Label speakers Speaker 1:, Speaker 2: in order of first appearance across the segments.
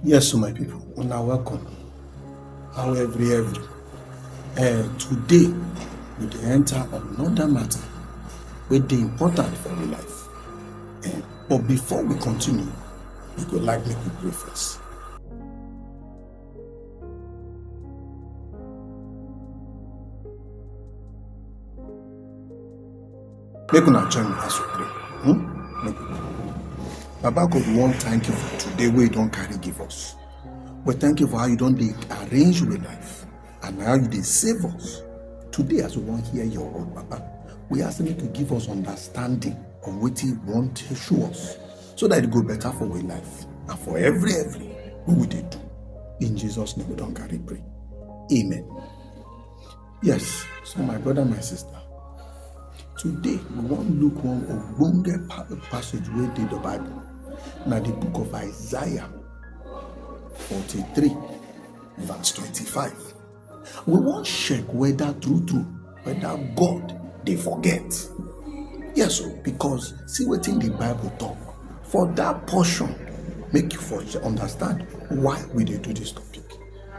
Speaker 1: Yes, so my people, una welcome. How every today we dey enter another matter wey dey important for my life. But before we continue, we go like make we pray first. Make una join me as we pray. Make we pray. Baba God, we wan thank you for today wey you don carry give us. We thank you for how you don dey arrange we life and how you dey save us. Today, as we wan hear your word, Baba, we ask you to give us understanding of wetin you want to show us, so that it go better for we life and for every wey we dey do. In Jesus' name we don carry pray. Amen. Yes, so my brother, my sister, today we wan look one ogbonge passage wey dey the Bible. Na the book of Isaiah 43 verse 25. We wan check whether true whether God dey forget. Yes, because see wetin the Bible talk for that portion, make you for understand why we dey do this topic.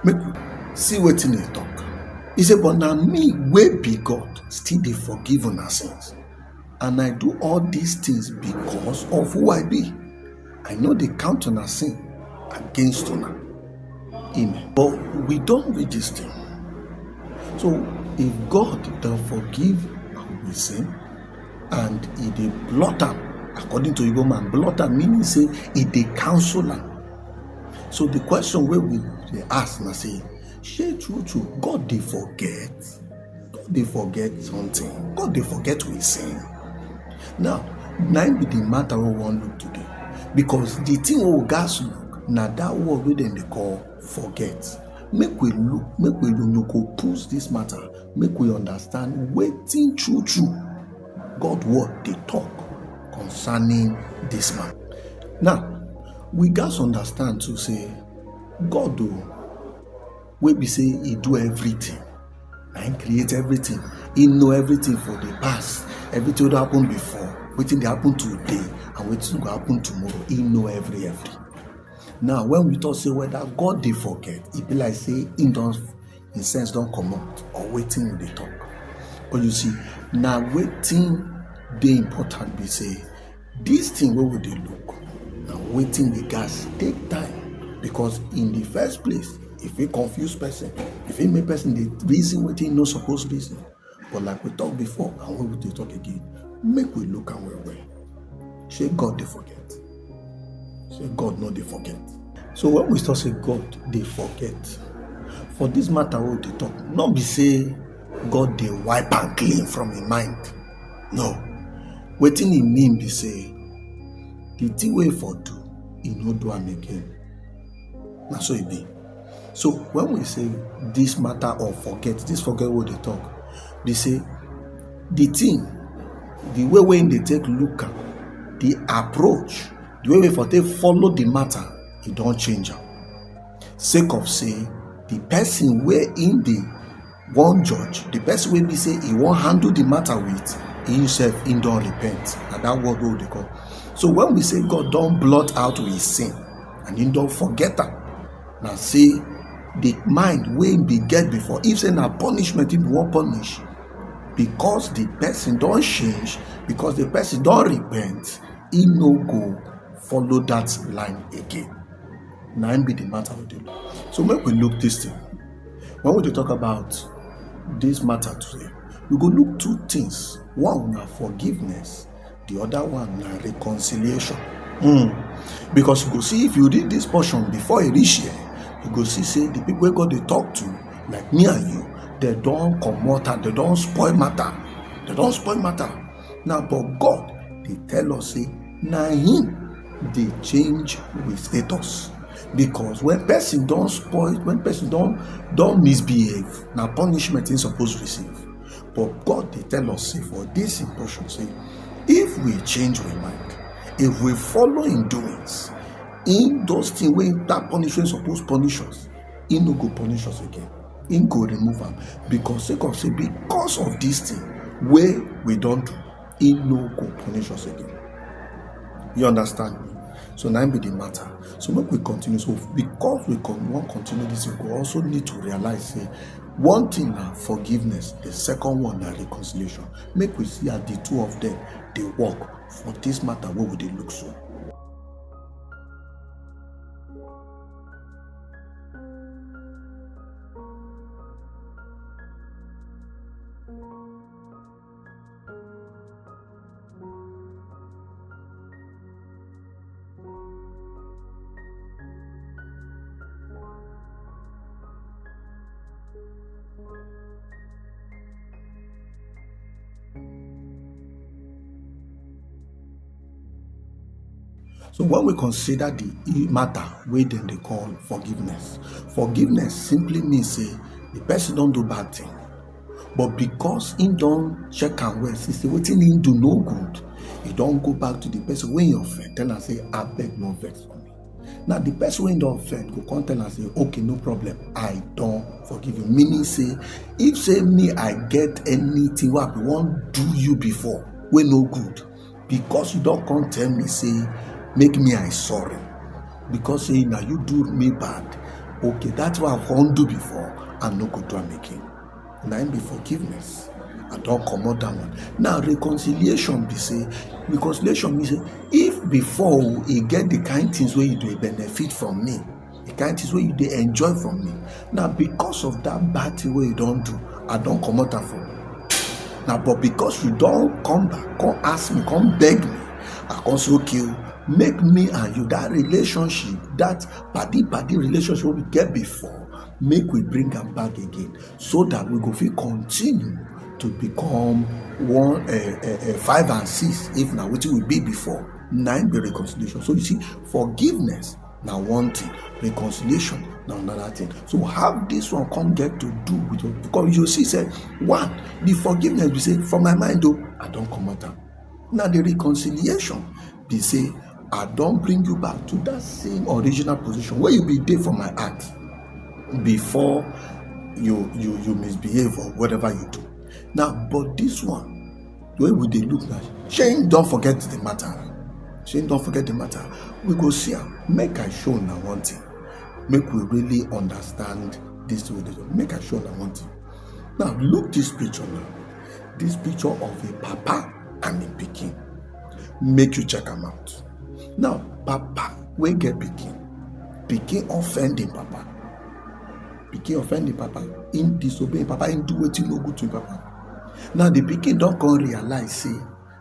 Speaker 1: Make we see wetin e talk. He say, but na me wey be God still dey forgive una sins, and I do all these things because of who I be. I no dey count una sin against una. Amen. But we don read this thing. So if God don forgive our sin and he dey blot am, according to Igbo man, blot am meaning say he dey cancel am. So the question wey we dey ask na say, shey true God dey forget? God dey forget something? God dey forget we sin? Now, na be the matter we wan look today, because the thing wey we gats look na that word wey dem dey call forget. Make we go push this matter, make we understand wetin true God word dey talk concerning this man. Now, we gats understand to say God wey be say he do everything, and create everything. He know everything for the past, everything wey happen before, wetin dey happen today, and wetin go happen tomorrow. He know every. Now, when we talk say whether God dey forget, e be like say him sense don comot, or wetin we dey talk. But you see, na wetin dey important be say this thing wey we dey look na wetin we gats take time, because in the first place, if e confuse person, if e make person dey reason wetin no suppose reason. But like we talk before, and when we dey talk again, make we look am well. Shey God dey forget? Say God no dey forget. So when we start say God dey forget, for this matter wey we dey talk, no be say God dey wipe am clean from him mind. No. Wetin e mean be say the thing wey for do, he no do am again. Na so e be. So when we say this matter of forget wey dey talk, they say the thing, the way wey they take look am, the approach, the way we for take follow the matter, e don change am. Sake of say the person wey in the wan judge, the person wey be say he wan handle the matter with, himself he don repent. Na that word wey they call. So when we say God don blot out his sin and he don forget am, na say the mind wey be get before, if say na punishment he wan punish, because the person don change, because the person don repent, he no go follow that line again. Na be the matter we dey look. So make we look this thing. When we dey talk about this matter today, we go look two things. One na forgiveness, the other one na reconciliation. Because you go see, if you read this portion before you reach here, you go see say the people wey God dey talk to, like me and you, they don comot and they don spoil matter. Now, but God dey tell us say na him dey change with status. Because when person don spoil, when person don misbehave, na punishment he suppose receive. But God dey tell us say for this portion, say if we change we mind, if we follow him doings, in those things wey that punishment suppose punish us, he no go punish us again. He go remove am, because because of this thing wey we don do, he no go punish us again. You understand me? So now be the matter. So make we continue. So because we want continue this, we also need to realize say one thing na forgiveness, the second one na reconciliation. Make we see at the two of them they work for this matter. What would they look so? So when we consider the matter where then they call forgiveness simply means say the person don't do bad thing, but because he don't check and well, say wetin he do no good, he don't go back to the person when you offend, tell and say I beg no vex for me. Now the person when don't offend go come tell and say okay no problem, I don't forgive you. Meaning say if say me I get anything what I won't do you before we no good, because you don't come tell me say make me I sorry, because say now you do me bad, okay that's what I won't do before and no go do am again. Now be forgiveness. I don't come out that one. Now reconciliation be say means say if before he get the kind things where you do benefit from me, the kind things where you dey enjoy from me, now because of that bad thing where you don't do, I don't come out that from you. Now but because you don't come back, come ask me, come beg me, I come say okay, make me and you that relationship, that paddy relationship we get before, make we bring them back again, so that we go feel continue to become 5 and 6 if now what will be before 9 be reconciliation. So you see, forgiveness now one thing, reconciliation now another thing. So how this one come get to do with you? Because you see say one, the forgiveness we say from my mind though I don't come out. Now the reconciliation be say I don't bring you back to that same original position where you be there for my heart before you misbehave or whatever you do. Now, but this one, the way we they look now, Shane don't forget the matter. We go see her. Make I show now one thing. Make we really understand this way. Make I show now one thing. Now look this picture now. This picture of a papa and a pikin. Make you check them out. Now, papa we get pikin offending papa. Pikin offending papa, in disobeying papa, in do wetin no good to papa. Now the pikin don't come realize, say,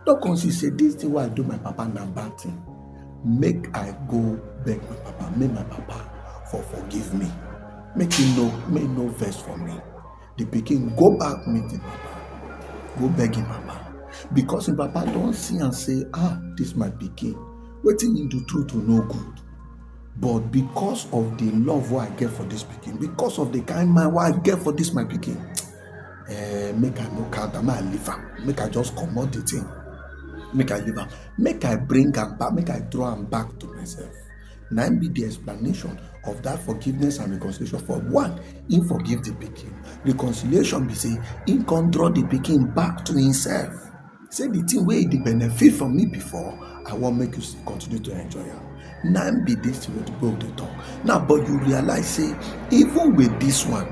Speaker 1: don't come see say this thing what I do my papa na bad thing. Make I go beg my papa, make my papa forgive me. Make no verse for me. The pikin go back meet him papa, go beg him papa, because him papa don't see and say this my pikin, wetin him do true to no good. But because of the love what I get for this pikin, because of the kind mind what I get for this my pikin, make I no count am, I leave am. Make I just comot the thing. Make I leave am. Make I bring am back. Make I draw am back to myself. Now be the explanation of that forgiveness and reconciliation. For one, he forgive the pikin. Reconciliation be say he can draw the pikin back to himself. Say the thing where he benefit from me before, I want make you continue to enjoy am. Now be this way to go the talk. Now, but you realize say even with this one,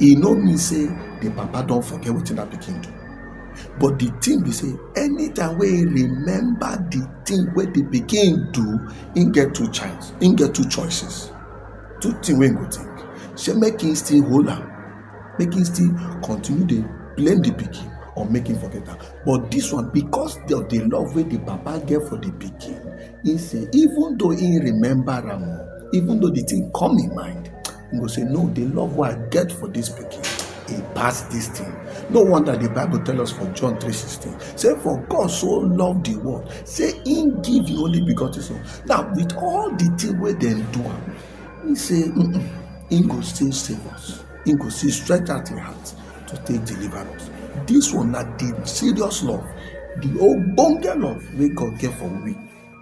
Speaker 1: e no mean say the papa don't forget what that pikin do. But the thing we say, anytime we remember the thing where the pikin do, he get two choices. Two things we go think. Say make him still hold am, make him still continue to blame the pikin, or make him forget that. But this one, because of the love where the papa get for the pikin, he say even though he remember am, even though the thing come in mind, he go say no, the love what I get for this pikin, he pass this thing. No wonder the Bible tell us for John 3:16, say for God so loved the world, say he give the only begotten son. Now with all the thing where they do am, he say he go still save us, he go still stretch out his hands to take deliver us. This one not the serious love, the ogbonge love wey God get for we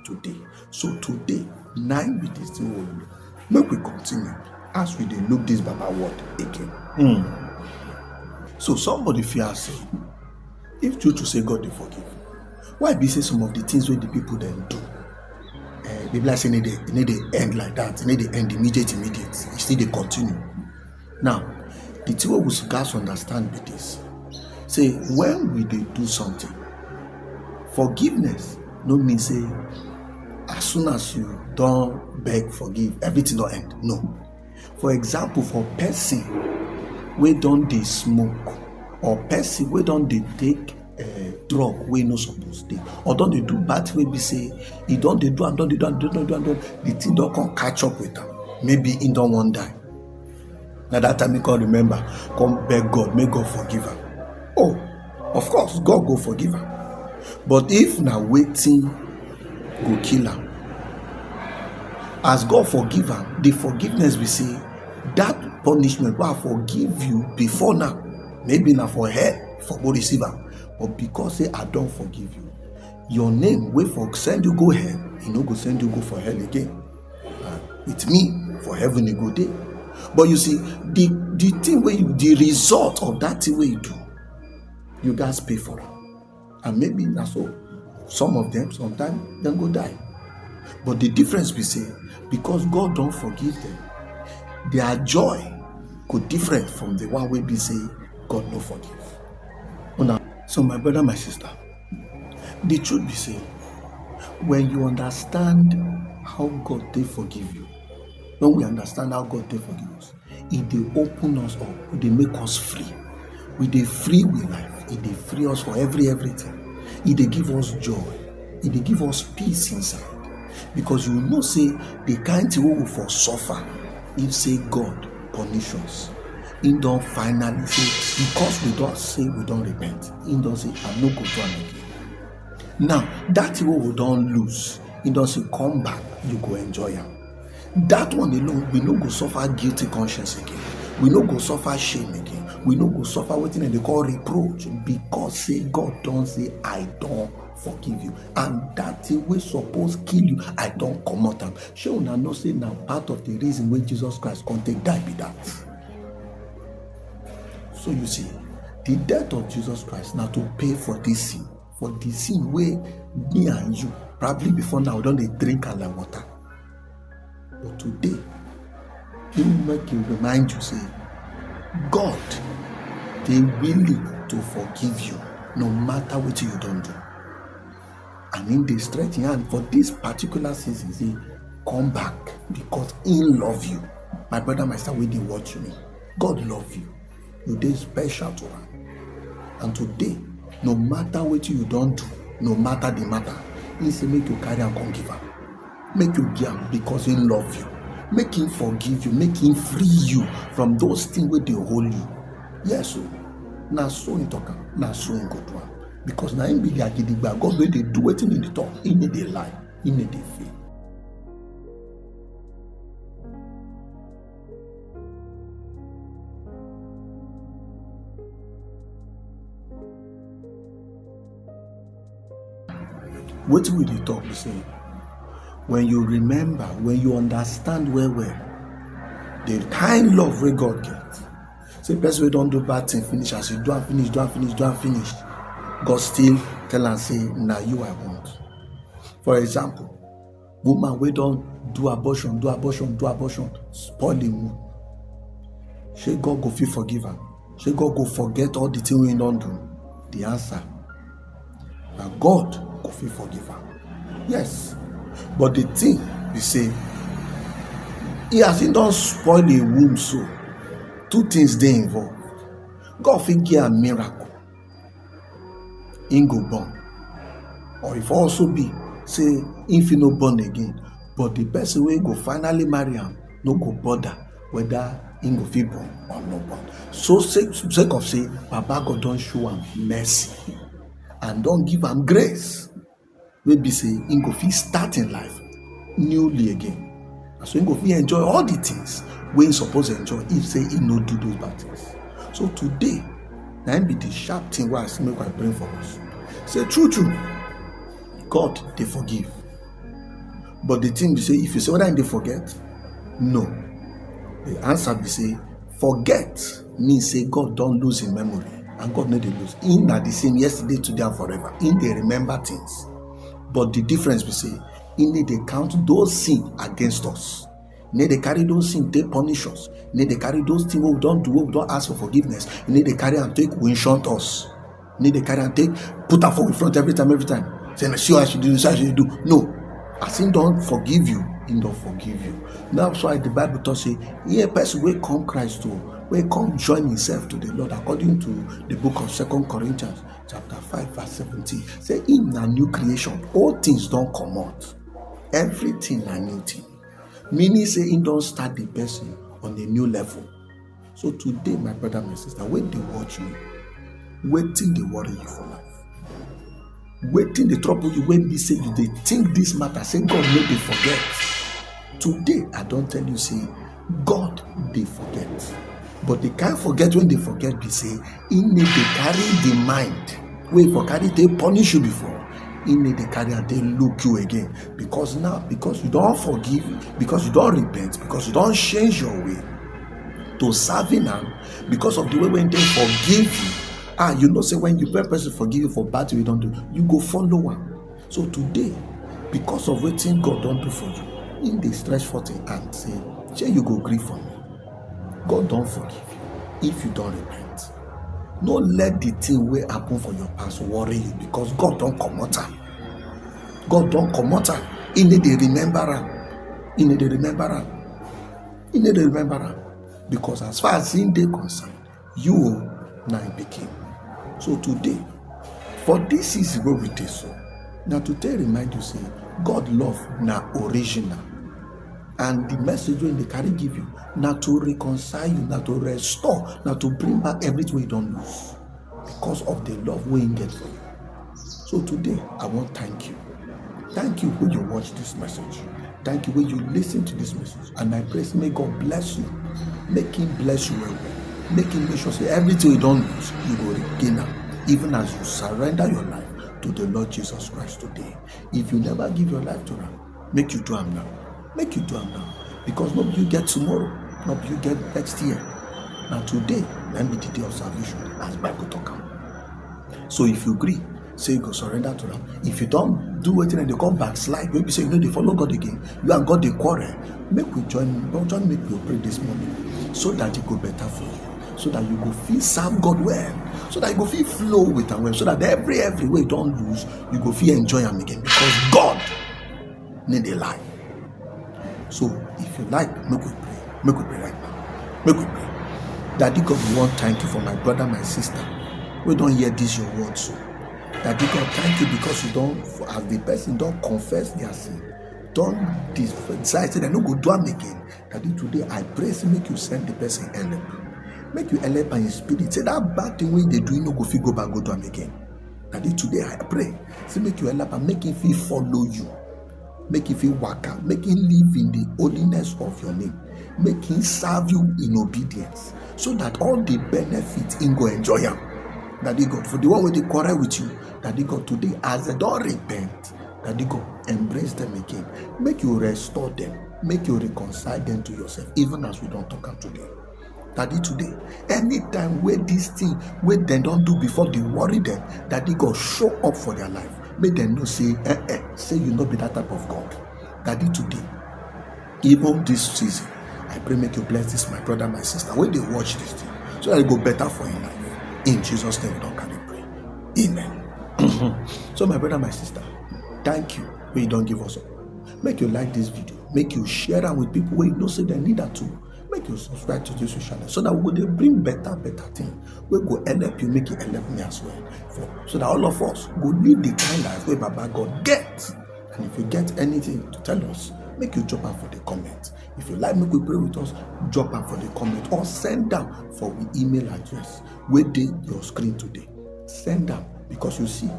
Speaker 1: today. So today, 9 with this thing we look. Make we continue as we dey look this Baba word again. So somebody fears if true to say God dey forgive, why be say some of the things wey the people then do, The Bible say need they end like that, need they end immediate. It still they continue. Now, the two of us guys understand with this. Say when we do something, forgiveness no mean say as soon as you don't beg forgive, everything don't end. No. For example, for person we don't they smoke, or person we don't they take drug we no supposed to, or don't they do bad way be say he don't they do and don't the thing don't come catch up with them. Maybe he don't want die. Now that time you can remember, come beg God, may God forgive her. Oh, of course, God go forgive her. But if now waiting go kill her, as God forgive her, the forgiveness we say that punishment will forgive you before now, maybe now for hell for go receive her. But because say I don't forgive you, your name will for send you go hell, he no go send you go for hell again. With me for heaven you go there. But you see, the thing where you, the result of that thing where you do, you guys pay for it. And maybe that's so some of them sometimes then go die. But the difference we say, because God don't forgive them, their joy could different from the one where we say God no forgive. So my brother, my sister, the truth be say, when you understand how God they forgive you, when we understand how God they forgive us, it they open us up, they make us free. We they free with life, it they free us for everything. It they give us joy, it they give us peace inside. Because you know say the kind thing we will for suffer if say God punish us. He don't finally say, because we don't say we don't repent, he don't say I'm not going to again. Now that thing we don't lose, he don't say come back, you go enjoy him. That one alone, we no go suffer guilty conscience again. We no go suffer shame again. We no go suffer what they call reproach, because say God don't say I don't forgive you, and that thing we suppose kill you, I don't come out. Sure, una know say now part of the reason why Jesus Christ can't take die be that. So you see, the death of Jesus Christ now to pay for this sin, where me and you probably before now don't they drink and like water. But today, he make you remind you, say, God, they willing to forgive you no matter what you don't do. And in the stretching hand for this particular season, say, come back because he love you. My brother, my sister, we did watch me. God love you. You did special to him. And today, no matter what you don't do, no matter the matter, he say make you carry and come give him. Make you give him because he love you. Make him forgive you. Make him free you from those things where they hold you. Yes, so now so in talk, now so in go to him. Because now in be like God where they do it in the talk, in the lie, in the faith. What will they talk? Say, when you remember, when you understand where the kind love where God gets. Say, person we don't do bad thing finish as you don't finish. God still tell and say, now you I want. For example, woman we don't do abortion, spoil the womb. Should God go feel forgive her? Should God go forget all the things we don't do? The answer, now God go feel forgive her. Yes. But the thing we say, he has don't spoil the womb, so two things they involved. God figure a miracle, in go born, or if also be say if you no born again, but the person will go finally marry him, no go bother whether in go feel born or no born. So sake of say, Baba God don't show him mercy and don't give him grace. Maybe say in go feel starting life newly again. So in go feel enjoy all the things we supposed to enjoy if say he no do those bad things. So today, now be the sharp thing why I make I bring for us. Say true, God they forgive. But the thing be say, if you say whether they forget, no. The answer be say, forget means say God don't lose in memory, and God no dey lose. In are the same yesterday, today, and forever. In they remember things. But the difference we say, In need they count those sins against us. Need they carry those sins, they punish us. Need they carry those things we don't do, we don't ask for forgiveness. Need they carry and take, we shunt us. Need they carry and take, put our foot in front every time. Say, see what I should do, this I should do. No. As him don't forgive you, he don't forgive you. That's why the Bible does say, a person will come Christ to, will come join himself to the Lord, according to the book of 2 Corinthians chapter 5 verse 17. Say, in a new creation, all things don't come out. Everything a new thing. Meaning say, he don't start the person on a new level. So today, my brother, my sister, when they watch me, waiting they worry you for life. Waiting the trouble you when they say you they think this matter, say God may they forget. Today I don't tell you say God they forget, but they can't forget. When they forget, they say in need they carry the mind. Wait for carry they punish you before. In need they carry and they look you again, because now because you don't forgive, because you don't repent, because you don't change your way to serving them, because of the way when they forgive you. You know, say when you pray person forgive you for bad thing you don't do, you go follow one. So today, because of waiting God don't do for you, in the stretch forth and say, shall you go grieve for me? God don't forgive you if you don't repent. No let the thing will happen for your past worry you, because God don't come out. God don't come out. He need to remember him. He need to remember him. He need to remember him. Because as far as in they concerned, you now became. So today, for this is where we take so. Now today remind you say, God love now original. And the message when they carry give you, now to reconcile you, now to restore, now to bring back everything you don't lose. Because of the love we get for you. So today, I want to thank you. Thank you when you watch this message. Thank you when you listen to this message. And I pray, may God bless you. Make him bless you well. Make him make sure say everything you don't lose, you go regain it. Even as you surrender your life to the Lord Jesus Christ today. If you never give your life to him, make you do him now. Make you do him now. Because not you get tomorrow, not you get next year. Now today, let me the day of salvation, as Bible talk am. So if you agree, say you go surrender to him. If you don't do anything and they come backslide, maybe say you know they follow God again, you and God they quarrel. Make we join make we pray this morning, so that it go better for you. So that you go feel serve God well, so that you go feel flow with him well, so that every way you don't lose, you go feel enjoy him again, because God need a lie. So if you like, make we pray right now. Make we pray. Daddy God, we want thank you for my brother, my sister. We don't hear this your word so. Daddy God, thank you because you don't, as the person don't confess their sin, don't decide say they no go do them again. Daddy, today I pray, say make you send the person help. Make you help by his spirit. Say that bad thing when they do, no go feel go back, go do them again. Daddy, today I pray. Say make you help and make him feel follow you. Make him feel work out. Make him live in the holiness of your name. Make him serve you in obedience. So that all the benefits in go enjoy him. Daddy God, for the one with the quarrel with you, Daddy God, today as they don't repent, Daddy God, embrace them again. Make you restore them. Make you reconcile them to yourself, even as we don't talk about today. Daddy, today, anytime where this thing, where they don't do before they worry them, Daddy God, show up for their life. Make them know, say, say you not be that type of God. Daddy, today, even this season, I pray make you bless this, my brother, my sister, when they watch this thing, so that it go better for your life. In Jesus' name, we don't carry pray. Amen. So, my brother, my sister, thank you when you don't give us up. Make you like this video. Make you share it with people where you know say they need that too. Make you subscribe to this channel so that we will bring better things. We go help you, make it help me as well. So that all of us go live the kind life where Baba God get. And if you get anything to tell us, make you drop out for the comment. If you like, make we pray with us, drop out for the comment or send down for the email address where they your screen today. Send down, because you see,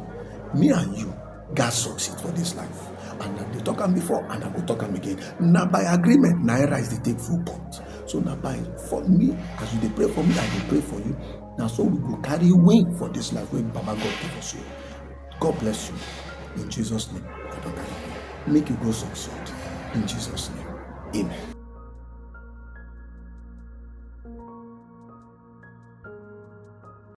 Speaker 1: me and you got succeed for this life. And they talk them before and I go talk them again. Now by agreement, Naira is the take full cut. So now by for me, as you they pray for me, I will pray for you. Now so we will carry win for this life when Baba God give us you. God bless you. In Jesus' name. Make you go succeed. In Jesus' name. Amen.